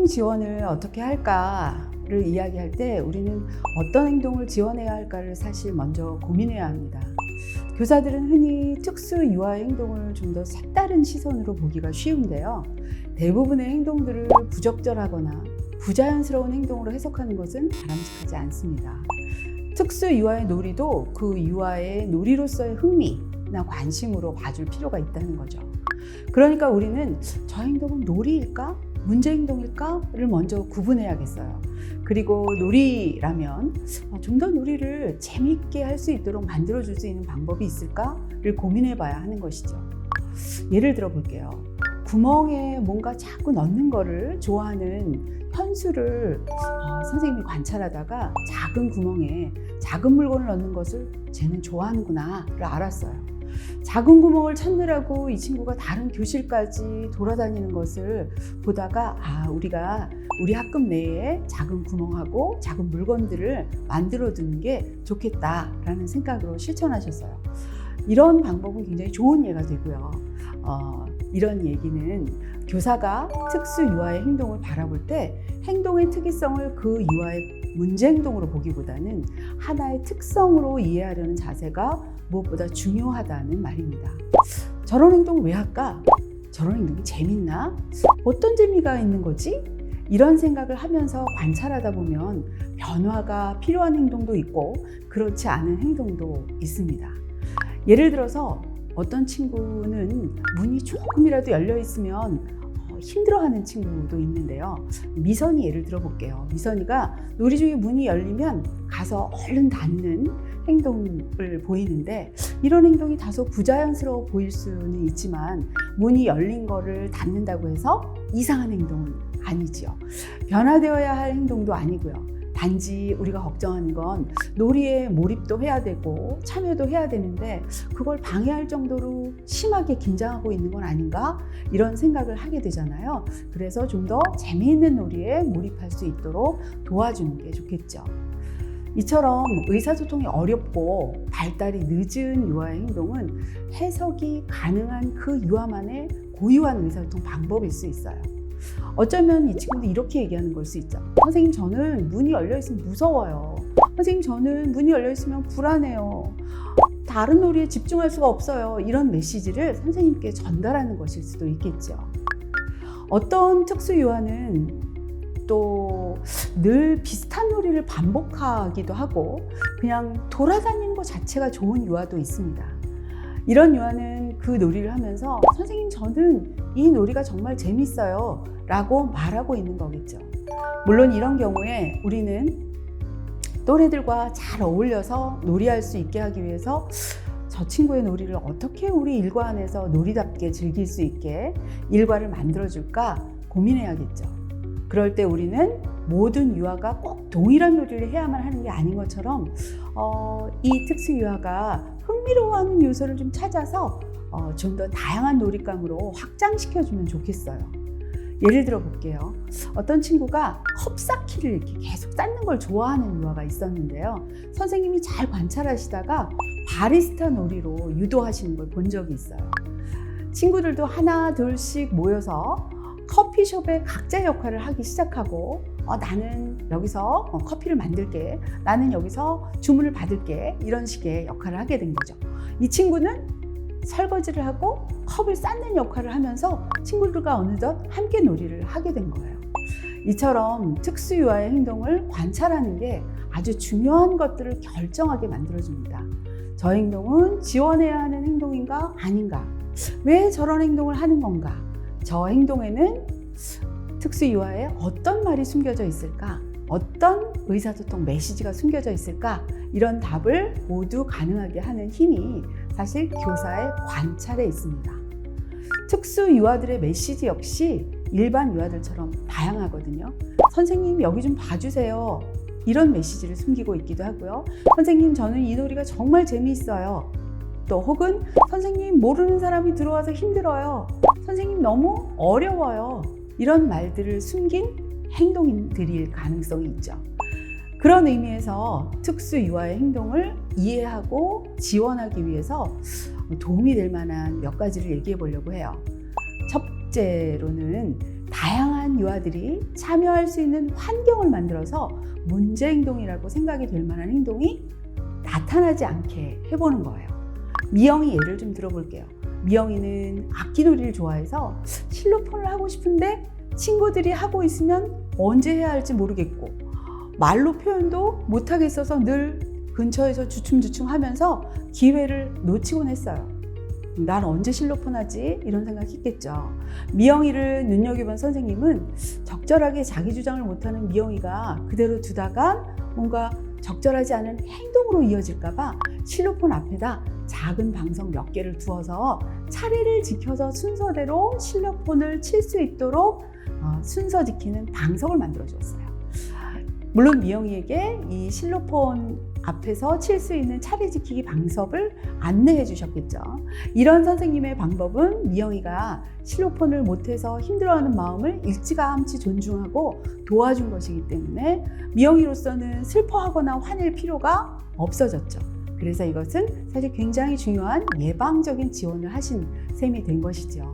행동 지원을 어떻게 할까를 이야기할 때 우리는 어떤 행동을 지원해야 할까를 사실 먼저 고민해야 합니다. 교사들은 흔히 특수 유아의 행동을 좀 더 색다른 시선으로 보기가 쉬운데요. 대부분의 행동들을 부적절하거나 부자연스러운 행동으로 해석하는 것은 바람직하지 않습니다. 특수 유아의 놀이도 그 유아의 놀이로서의 흥미나 관심으로 봐줄 필요가 있다는 거죠. 그러니까 우리는 저 행동은 놀이일까? 문제 행동일까?를 먼저 구분해야겠어요. 그리고 놀이라면 좀 더 놀이를 재미있게 할 수 있도록 만들어줄 수 있는 방법이 있을까를 고민해봐야 하는 것이죠. 예를 들어 볼게요. 구멍에 뭔가 자꾸 넣는 거를 좋아하는 현수를 선생님이 관찰하다가 작은 구멍에 작은 물건을 넣는 것을 쟤는 좋아하는구나를 알았어요. 작은 구멍을 찾느라고 이 친구가 다른 교실까지 돌아다니는 것을 보다가 우리가 우리 학급 내에 작은 구멍하고 작은 물건들을 만들어 두는 게 좋겠다라는 생각으로 실천하셨어요. 이런 방법은 굉장히 좋은 예가 되고요. 이런 얘기는 교사가 특수 유아의 행동을 바라볼 때 행동의 특이성을 그 유아의 문제 행동으로 보기보다는 하나의 특성으로 이해하려는 자세가 무엇보다 중요하다는 말입니다. 저런 행동을 왜 할까? 저런 행동이 재밌나? 어떤 재미가 있는 거지? 이런 생각을 하면서 관찰하다 보면 변화가 필요한 행동도 있고 그렇지 않은 행동도 있습니다. 예를 들어서 어떤 친구는 문이 조금이라도 열려 있으면 힘들어하는 친구도 있는데요. 미선이 예를 들어 볼게요. 미선이가 놀이 중에 문이 열리면 가서 얼른 닫는 행동을 보이는데 이런 행동이 다소 부자연스러워 보일 수는 있지만 문이 열린 거를 닫는다고 해서 이상한 행동은 아니지요. 변화되어야 할 행동도 아니고요. 단지 우리가 걱정하는 건 놀이에 몰입도 해야 되고 참여도 해야 되는데 그걸 방해할 정도로 심하게 긴장하고 있는 건 아닌가? 이런 생각을 하게 되잖아요. 그래서 좀 더 재미있는 놀이에 몰입할 수 있도록 도와주는 게 좋겠죠. 이처럼 의사소통이 어렵고 발달이 늦은 유아의 행동은 해석이 가능한 그 유아만의 고유한 의사소통 방법일 수 있어요. 어쩌면 이 친구도 이렇게 얘기하는 걸 수 있죠. 선생님, 저는 문이 열려 있으면 무서워요. 선생님, 저는 문이 열려 있으면 불안해요. 다른 놀이에 집중할 수가 없어요. 이런 메시지를 선생님께 전달하는 것일 수도 있겠죠. 어떤 특수 유아는 또 늘 비슷한 놀이를 반복하기도 하고 그냥 돌아다니는 것 자체가 좋은 유아도 있습니다. 이런 유아는 그 놀이를 하면서 선생님, 저는 이 놀이가 정말 재밌어요 라고 말하고 있는 거겠죠. 물론 이런 경우에 우리는 또래들과 잘 어울려서 놀이할 수 있게 하기 위해서 저 친구의 놀이를 어떻게 우리 일과 안에서 놀이답게 즐길 수 있게 일과를 만들어줄까 고민해야겠죠. 그럴 때 우리는 모든 유아가 꼭 동일한 놀이를 해야만 하는 게 아닌 것처럼 이 특수 유아가 흥미로워하는 요소를 좀 찾아서 좀 더 다양한 놀잇감으로 확장시켜주면 좋겠어요. 예를 들어 볼게요. 어떤 친구가 컵 쌓기를 이렇게 계속 쌓는 걸 좋아하는 유아가 있었는데요. 선생님이 잘 관찰하시다가 바리스타 놀이로 유도하시는 걸 본 적이 있어요. 친구들도 하나 둘씩 모여서 커피숍의 각자 역할을 하기 시작하고 나는 여기서 커피를 만들게, 나는 여기서 주문을 받을게, 이런 식의 역할을 하게 된 거죠. 이 친구는 설거지를 하고 컵을 쌓는 역할을 하면서 친구들과 어느덧 함께 놀이를 하게 된 거예요. 이처럼 특수 유아의 행동을 관찰하는 게 아주 중요한 것들을 결정하게 만들어줍니다. 저 행동은 지원해야 하는 행동인가 아닌가? 왜 저런 행동을 하는 건가? 저 행동에는 특수 유아의 어떤 말이 숨겨져 있을까? 어떤 의사소통 메시지가 숨겨져 있을까? 이런 답을 모두 가능하게 하는 힘이 사실 교사의 관찰에 있습니다. 특수 유아들의 메시지 역시 일반 유아들처럼 다양하거든요. 선생님, 여기 좀 봐주세요. 이런 메시지를 숨기고 있기도 하고요. 선생님, 저는 이 놀이가 정말 재미있어요. 또 혹은 선생님, 모르는 사람이 들어와서 힘들어요. 선생님, 너무 어려워요. 이런 말들을 숨긴 행동들일 가능성이 있죠. 그런 의미에서 특수 유아의 행동을 이해하고 지원하기 위해서 도움이 될 만한 몇 가지를 얘기해 보려고 해요. 첫째로는 다양한 다양한 유아들이 참여할 수 있는 환경을 만들어서 문제 행동이라고 생각이 될 만한 행동이 나타나지 않게 해보는 거예요. 미영이 예를 좀 들어볼게요. 미영이는 악기놀이를 좋아해서 실로폰을 하고 싶은데 친구들이 하고 있으면 언제 해야 할지 모르겠고 말로 표현도 못하겠어서 늘 근처에서 주춤주춤 하면서 기회를 놓치곤 했어요. 난 언제 실로폰 하지? 이런 생각했겠죠. 미영이를 눈여겨본 선생님은 적절하게 자기 주장을 못하는 미영이가 그대로 두다가 뭔가 적절하지 않은 행동으로 이어질까봐 실로폰 앞에다 작은 방석 몇 개를 두어서 차례를 지켜서 순서대로 실로폰을 칠 수 있도록 순서 지키는 방석을 만들어 주었어요. 물론 미영이에게 이 실로폰 앞에서 칠 수 있는 차례 지키기 방법을 안내해 주셨겠죠. 이런 선생님의 방법은 미영이가 실로폰을 못해서 힘들어하는 마음을 일찌감치 존중하고 도와준 것이기 때문에 미영이로서는 슬퍼하거나 화낼 필요가 없어졌죠. 그래서 이것은 사실 굉장히 중요한 예방적인 지원을 하신 셈이 된 것이죠.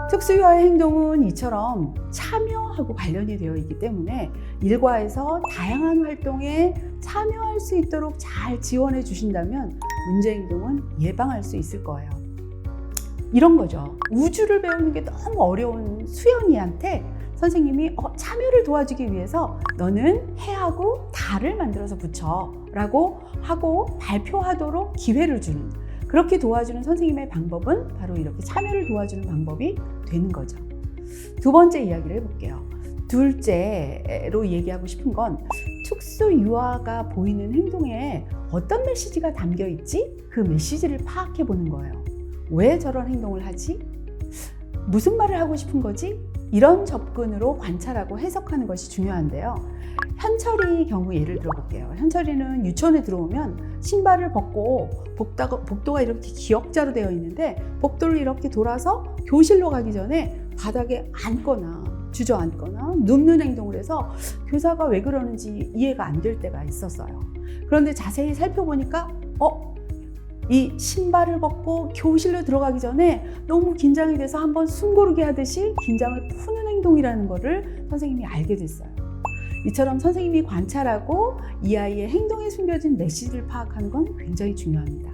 특수유아의 행동은 이처럼 참여하고 관련이 되어 있기 때문에 일과에서 다양한 활동에 참여할 수 있도록 잘 지원해 주신다면 문제 행동은 예방할 수 있을 거예요. 이런 거죠. 우주를 배우는 게 너무 어려운 수연이한테 선생님이 참여를 도와주기 위해서 너는 해하고 달을 만들어서 붙여 라고 하고 발표하도록 기회를 주는, 그렇게 도와주는 선생님의 방법은 바로 이렇게 참여를 도와주는 방법이 되는 거죠. 두 번째 이야기를 해볼게요. 둘째로 얘기하고 싶은 건 특수유아가 보이는 행동에 어떤 메시지가 담겨 있지? 그 메시지를 파악해 보는 거예요. 왜 저런 행동을 하지? 무슨 말을 하고 싶은 거지? 이런 접근으로 관찰하고 해석하는 것이 중요한데요. 현철이 경우 예를 들어볼게요. 현철이는 유치원에 들어오면 신발을 벗고 복도가 이렇게 기역자로 되어 있는데 복도를 이렇게 돌아서 교실로 가기 전에 바닥에 앉거나 주저앉거나 눕는 행동을 해서 교사가 왜 그러는지 이해가 안 될 때가 있었어요. 그런데 자세히 살펴보니까 이 신발을 벗고 교실로 들어가기 전에 너무 긴장이 돼서 한번 숨 고르게 하듯이 긴장을 푸는 행동이라는 것을 선생님이 알게 됐어요. 이처럼 선생님이 관찰하고 이 아이의 행동에 숨겨진 메시지를 파악하는 건 굉장히 중요합니다.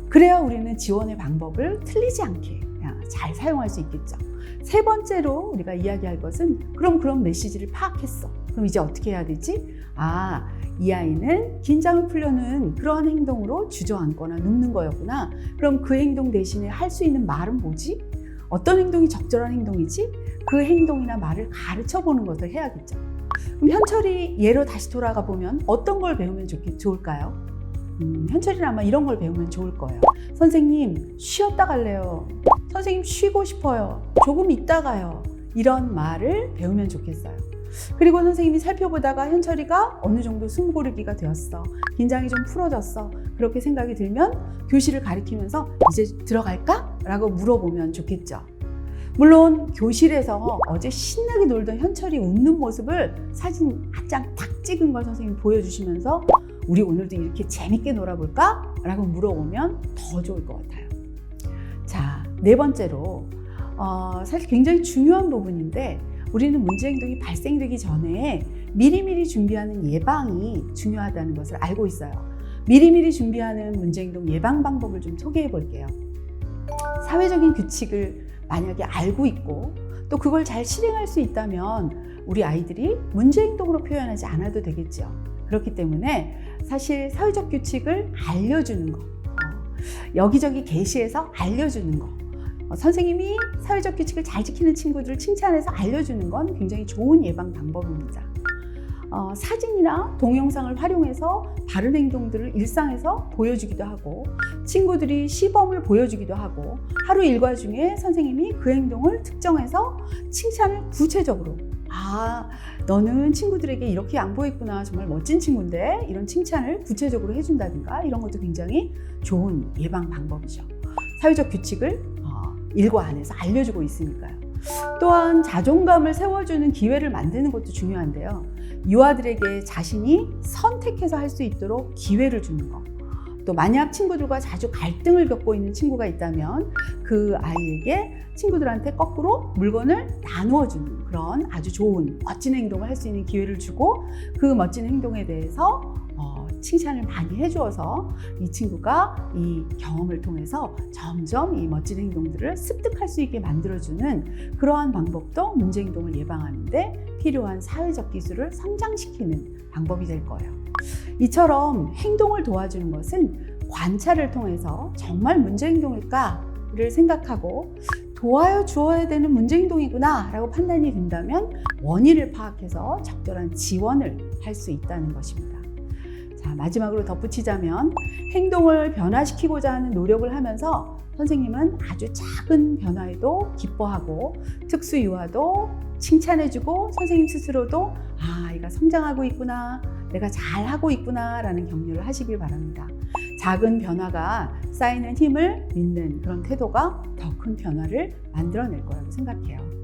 그래야 우리는 지원의 방법을 틀리지 않게 잘 사용할 수 있겠죠. 세 번째로 우리가 이야기할 것은 그런 메시지를 파악했어. 그럼 이제 어떻게 해야 되지? 이 아이는 긴장을 풀려는 그러한 행동으로 주저앉거나 눕는 거였구나. 그럼 그 행동 대신에 할 수 있는 말은 뭐지? 어떤 행동이 적절한 행동이지? 그 행동이나 말을 가르쳐 보는 것을 해야겠죠. 그럼 현철이 예로 다시 돌아가 보면 어떤 걸 배우면 좋을까요? 현철이는 아마 이런 걸 배우면 좋을 거예요. 선생님, 쉬었다 갈래요. 선생님, 쉬고 싶어요. 조금 있다 가요. 이런 말을 배우면 좋겠어요. 그리고 선생님이 살펴보다가 현철이가 어느 정도 숨 고르기가 되었어. 긴장이 좀 풀어졌어. 그렇게 생각이 들면 교실을 가리키면서 이제 들어갈까? 라고 물어보면 좋겠죠. 물론 교실에서 어제 신나게 놀던 현철이 웃는 모습을 사진 한 장 딱 찍은 걸 선생님이 보여주시면서 우리 오늘도 이렇게 재밌게 놀아볼까? 라고 물어보면 더 좋을 것 같아요. 자, 네 번째로 사실 굉장히 중요한 부분인데 우리는 문제 행동이 발생되기 전에 미리미리 준비하는 예방이 중요하다는 것을 알고 있어요. 미리미리 준비하는 문제 행동 예방 방법을 좀 소개해 볼게요. 사회적인 규칙을 만약에 알고 있고 또 그걸 잘 실행할 수 있다면 우리 아이들이 문제 행동으로 표현하지 않아도 되겠죠. 그렇기 때문에 사실 사회적 규칙을 알려주는 거, 여기저기 게시해서 알려주는 거, 선생님이 사회적 규칙을 잘 지키는 친구들을 칭찬해서 알려주는 건 굉장히 좋은 예방 방법입니다. 사진이나 동영상을 활용해서 바른 행동들을 일상에서 보여주기도 하고 친구들이 시범을 보여주기도 하고 하루 일과 중에 선생님이 그 행동을 특정해서 칭찬을 구체적으로 너는 친구들에게 이렇게 양보했구나, 정말 멋진 친구인데, 이런 칭찬을 구체적으로 해준다든가 이런 것도 굉장히 좋은 예방 방법이죠. 사회적 규칙을 일과 안에서 알려주고 있으니까요. 또한 자존감을 세워주는 기회를 만드는 것도 중요한데요. 유아들에게 자신이 선택해서 할 수 있도록 기회를 주는 것, 또 만약 친구들과 자주 갈등을 겪고 있는 친구가 있다면 그 아이에게 친구들한테 거꾸로 물건을 나누어 주는 그런 아주 좋은 멋진 행동을 할 수 있는 기회를 주고 그 멋진 행동에 대해서 칭찬을 많이 해주어서 이 친구가 이 경험을 통해서 점점 이 멋진 행동들을 습득할 수 있게 만들어주는 그러한 방법도 문제 행동을 예방하는데 필요한 사회적 기술을 성장시키는 방법이 될 거예요. 이처럼 행동을 도와주는 것은 관찰을 통해서 정말 문제 행동일까를 생각하고 도와여 주어야 되는 문제 행동이구나 라고 판단이 된다면 원인을 파악해서 적절한 지원을 할 수 있다는 것입니다. 자, 마지막으로 덧붙이자면 행동을 변화시키고자 하는 노력을 하면서 선생님은 아주 작은 변화에도 기뻐하고 특수 유아도 칭찬해주고 선생님 스스로도 아이가 성장하고 있구나, 내가 잘하고 있구나 라는 격려를 하시길 바랍니다. 작은 변화가 쌓이는 힘을 믿는 그런 태도가 더 큰 변화를 만들어낼 거라고 생각해요.